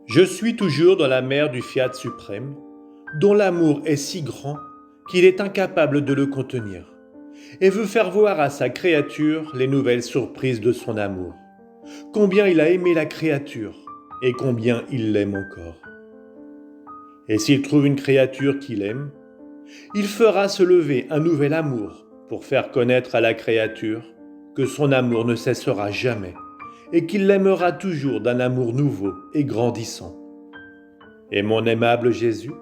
Je suis toujours dans la mer du Fiat suprême, dont l'amour est si grand qu'il est incapable de le contenir, et veut faire voir à sa créature les nouvelles surprises de son amour. Combien il a aimé la créature, et combien il l'aime encore. Et s'il trouve une créature qu'il aime, il fera se lever un nouvel amour pour faire connaître à la créature que son amour ne cessera jamais et qu'il l'aimera toujours d'un amour nouveau et grandissant. Et mon aimable Jésus,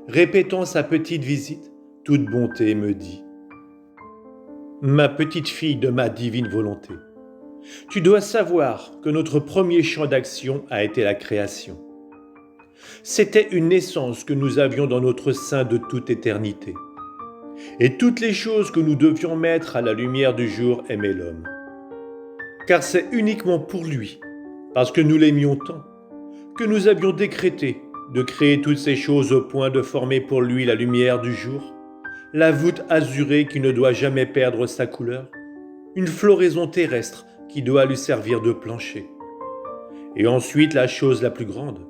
répétant sa petite visite, toute bonté me dit : Ma petite fille de ma divine volonté, tu dois savoir que notre premier champ d'action a été la création. C'était une naissance que nous avions dans notre sein de toute éternité. Et toutes les choses que nous devions mettre à la lumière du jour aimaient l'homme. Car c'est uniquement pour lui, parce que nous l'aimions tant, que nous avions décrété de créer toutes ces choses au point de former pour lui la lumière du jour, la voûte azurée qui ne doit jamais perdre sa couleur, une floraison terrestre qui doit lui servir de plancher. Et ensuite la chose la plus grande,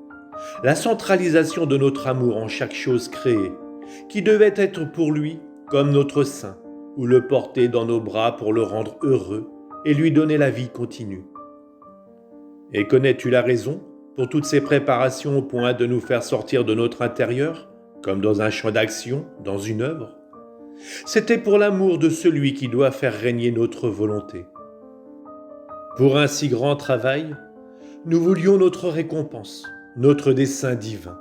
la centralisation de notre amour en chaque chose créée, qui devait être pour lui comme notre sein, ou le porter dans nos bras pour le rendre heureux et lui donner la vie continue. Et connais-tu la raison pour toutes ces préparations au point de nous faire sortir de notre intérieur, comme dans un champ d'action, dans une œuvre ? C'était pour l'amour de celui qui doit faire régner notre volonté. Pour un si grand travail, nous voulions notre récompense, notre dessein divin,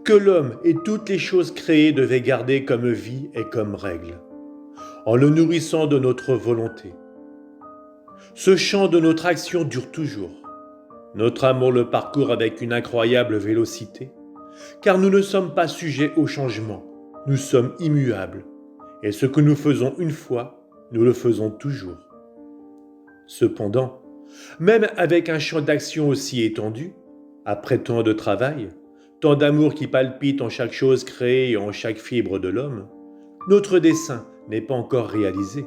que l'homme et toutes les choses créées devaient garder comme vie et comme règle, en le nourrissant de notre volonté. Ce champ de notre action dure toujours. Notre amour le parcourt avec une incroyable vélocité, car nous ne sommes pas sujets au changement, nous sommes immuables, et ce que nous faisons une fois, nous le faisons toujours. Cependant, même avec un champ d'action aussi étendu, après tant de travail, tant d'amour qui palpite en chaque chose créée et en chaque fibre de l'homme, notre dessein n'est pas encore réalisé,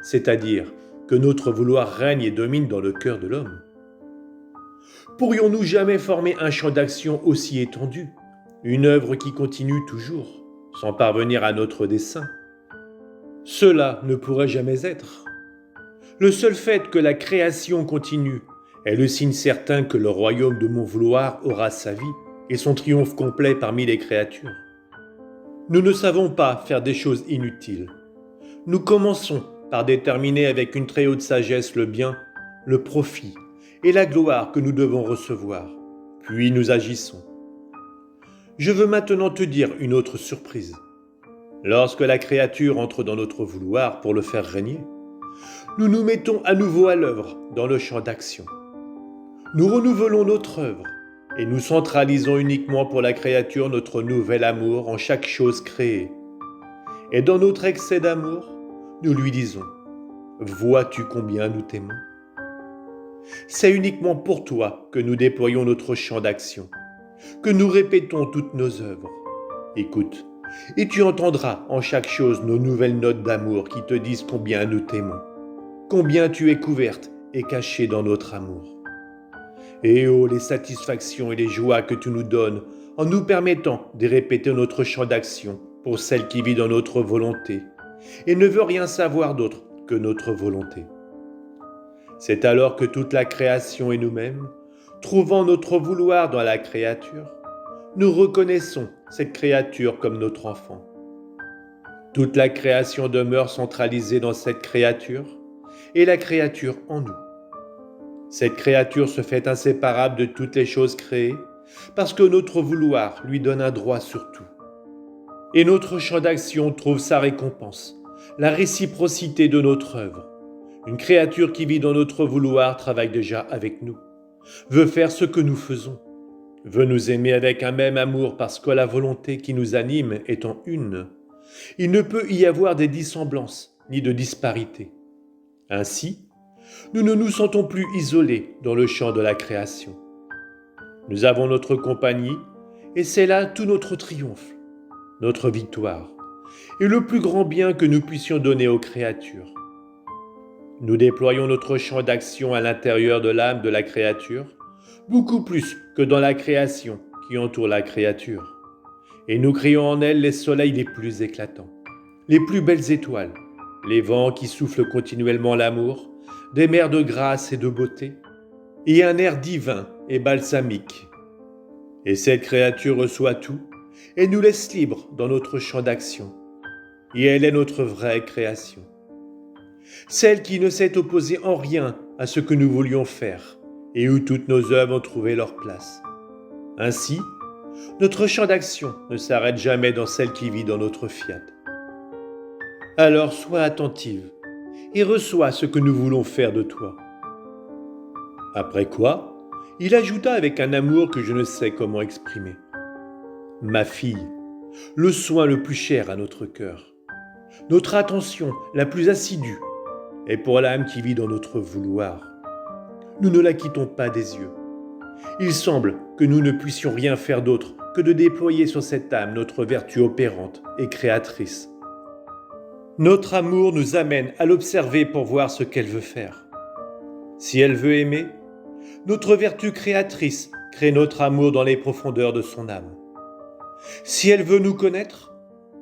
c'est-à-dire que notre vouloir règne et domine dans le cœur de l'homme. Pourrions-nous jamais former un champ d'action aussi étendu, une œuvre qui continue toujours, sans parvenir à notre dessein ? Cela ne pourrait jamais être. Le seul fait que la création continue est le signe certain que le royaume de mon vouloir aura sa vie et son triomphe complet parmi les créatures. Nous ne savons pas faire des choses inutiles. Nous commençons par déterminer avec une très haute sagesse le bien, le profit et la gloire que nous devons recevoir, puis nous agissons. Je veux maintenant te dire une autre surprise. Lorsque la créature entre dans notre vouloir pour le faire régner, nous nous mettons à nouveau à l'œuvre dans le champ d'action. Nous renouvelons notre œuvre et nous centralisons uniquement pour la créature notre nouvel amour en chaque chose créée. Et dans notre excès d'amour, nous lui disons : Vois-tu combien nous t'aimons ? C'est uniquement pour toi que nous déployons notre champ d'action, que nous répétons toutes nos œuvres. Écoute, et tu entendras en chaque chose nos nouvelles notes d'amour qui te disent combien nous t'aimons, combien tu es couverte et cachée dans notre amour. Et oh, les satisfactions et les joies que tu nous donnes en nous permettant de répéter notre champ d'action pour celle qui vit dans notre volonté et ne veut rien savoir d'autre que notre volonté. C'est alors que toute la création et nous-mêmes, trouvant notre vouloir dans la créature, nous reconnaissons cette créature comme notre enfant. Toute la création demeure centralisée dans cette créature et la créature en nous. Cette créature se fait inséparable de toutes les choses créées parce que notre vouloir lui donne un droit sur tout. Et notre champ d'action trouve sa récompense, la réciprocité de notre œuvre. Une créature qui vit dans notre vouloir travaille déjà avec nous, veut faire ce que nous faisons, veut nous aimer avec un même amour parce que la volonté qui nous anime étant une, il ne peut y avoir des dissemblances ni de disparités. Ainsi, nous ne nous sentons plus isolés dans le champ de la création. Nous avons notre compagnie et c'est là tout notre triomphe, notre victoire et le plus grand bien que nous puissions donner aux créatures. Nous déployons notre champ d'action à l'intérieur de l'âme de la créature beaucoup plus que dans la création qui entoure la créature. Et nous créons en elle les soleils les plus éclatants, les plus belles étoiles, les vents qui soufflent continuellement l'amour, des mers de grâce et de beauté, et un air divin et balsamique. Et cette créature reçoit tout et nous laisse libres dans notre champ d'action. Et elle est notre vraie création. Celle qui ne s'est opposée en rien à ce que nous voulions faire et où toutes nos œuvres ont trouvé leur place. Ainsi, notre champ d'action ne s'arrête jamais dans celle qui vit dans notre fiat. Alors sois attentive et reçois ce que nous voulons faire de toi. Après quoi, il ajouta avec un amour que je ne sais comment exprimer. Ma fille, le soin le plus cher à notre cœur, notre attention la plus assidue est pour l'âme qui vit dans notre vouloir. Nous ne la quittons pas des yeux. Il semble que nous ne puissions rien faire d'autre que de déployer sur cette âme notre vertu opérante et créatrice. Notre amour nous amène à l'observer pour voir ce qu'elle veut faire. Si elle veut aimer, notre vertu créatrice crée notre amour dans les profondeurs de son âme. Si elle veut nous connaître,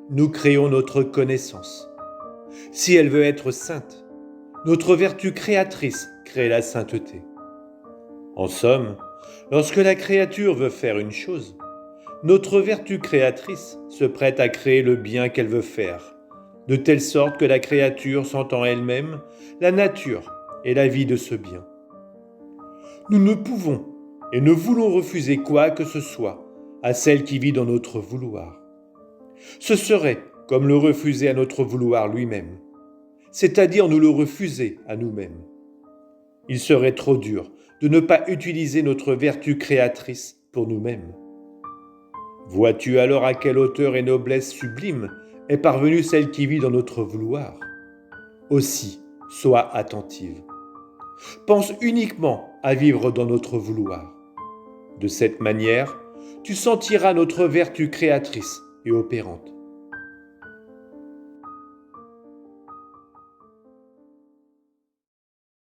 nous créons notre connaissance. Si elle veut être sainte, notre vertu créatrice crée la sainteté. En somme, lorsque la créature veut faire une chose, notre vertu créatrice se prête à créer le bien qu'elle veut faire, de telle sorte que la créature sent en elle-même la nature et la vie de ce bien. Nous ne pouvons et ne voulons refuser quoi que ce soit à celle qui vit dans notre vouloir. Ce serait comme le refuser à notre vouloir lui-même, c'est-à-dire nous le refuser à nous-mêmes. Il serait trop dur de ne pas utiliser notre vertu créatrice pour nous-mêmes. Vois-tu alors à quelle hauteur et noblesse sublime est parvenue celle qui vit dans notre vouloir? Aussi, sois attentive. Pense uniquement à vivre dans notre vouloir. De cette manière, tu sentiras notre vertu créatrice et opérante.